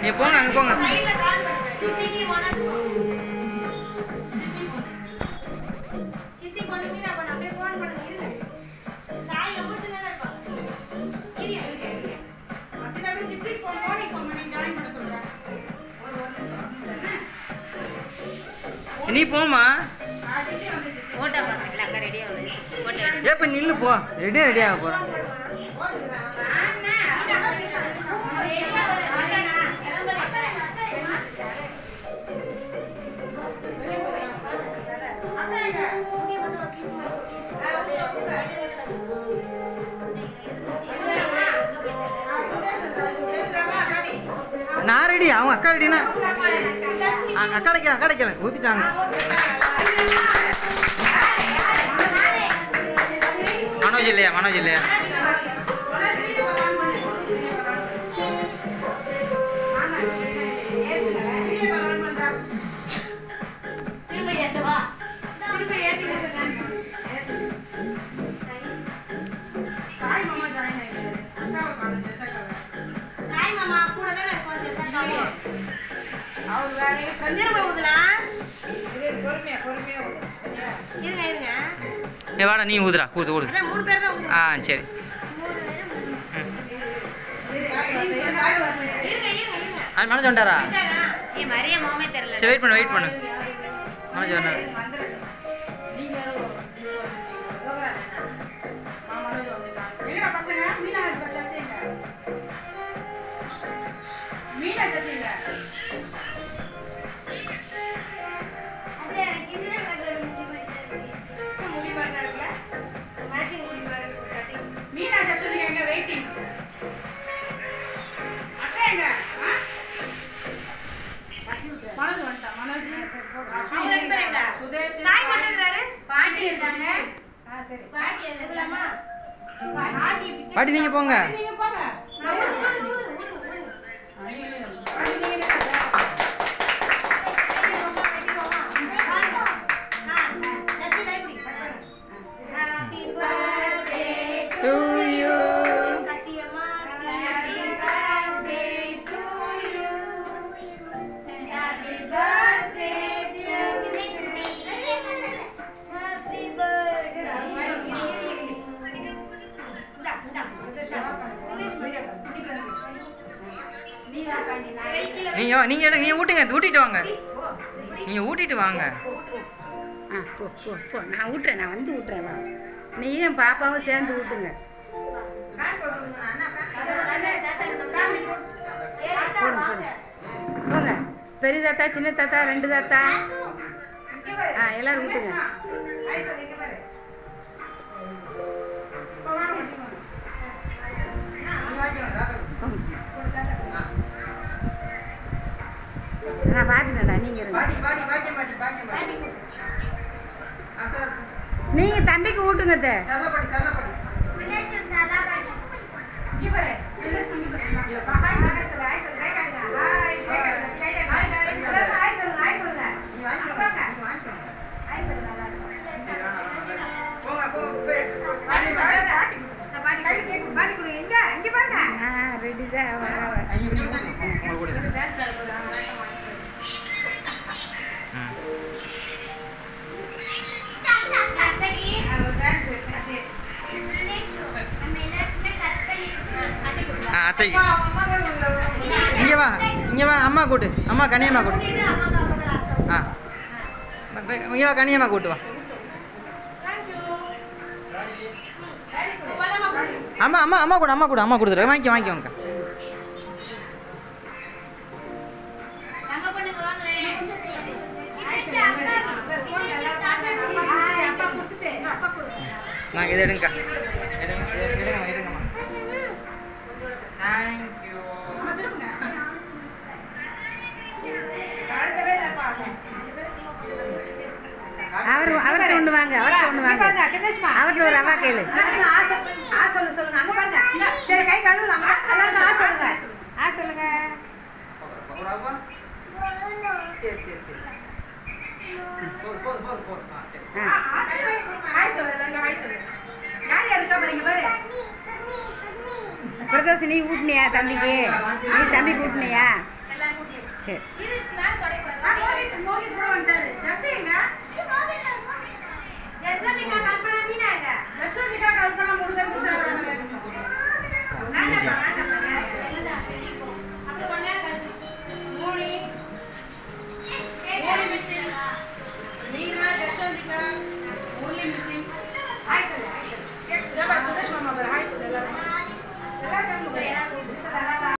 நீ போங்க அங்கே போங்க. நீ போமா. ஏப்ப நில்லு போ. ரெடியாக போகிறான். நான் ரெடி. அவங்க அக்கா ரெடினா அக்கா அடைக்கல ஊற்றிட்டாங்க. மனோஜ் இல்லையா? மனோஜ் இல்லையா? ஏ வாடா நீ ஊதுடா. ஊது. ஆ சரி. அது மனோஜ் வந்துட்டாரா? சரி வெயிட் பண்ணு. மனோஜ் வந்தாரு. பாட்டி நீங்க போங்க. நீங்க ஊட்டிட்டு வாங்க. நீங்க ஊட்டிட்டு வாங்க. போ. நான் ஊட்டுறேன். நான் வந்து ஊட்டுறேன். வா. நீயும் பாப்பாவும் சேர்ந்து ஊட்டுங்க. போங்க. பெரிய தாத்தா, சின்ன தாத்தா, 2 தாத்தா. எல்லாரும் ஊட்டுங்க. நான் பார்த்துட்டேன்டா. நீங்க தம்பிக்கு ஊட்டுங்க. ரெடி தான். அத்தை இங்கே வா. அம்மா கூட்டு. அம்மா கனியம்மா கூட்டு. இங்கே வா. கனியம்மா கூட்டு வா. அம்மா கொடுத்துரு. வாங்கிக்கோங்க. நாங்கள் இதை எடுங்கம்மா. தேங்க்யூ. அவர்கிட்ட ஒன்று வாங்க. அவர்கிட்ட ஒரு ரவா கேளு. சொல்லுங்க. பிரதோஷ் நீ ஊட்டினியா தம்பிக்கு? நீ தம்பிக்கு ஊட்டினியா? சரி Missing.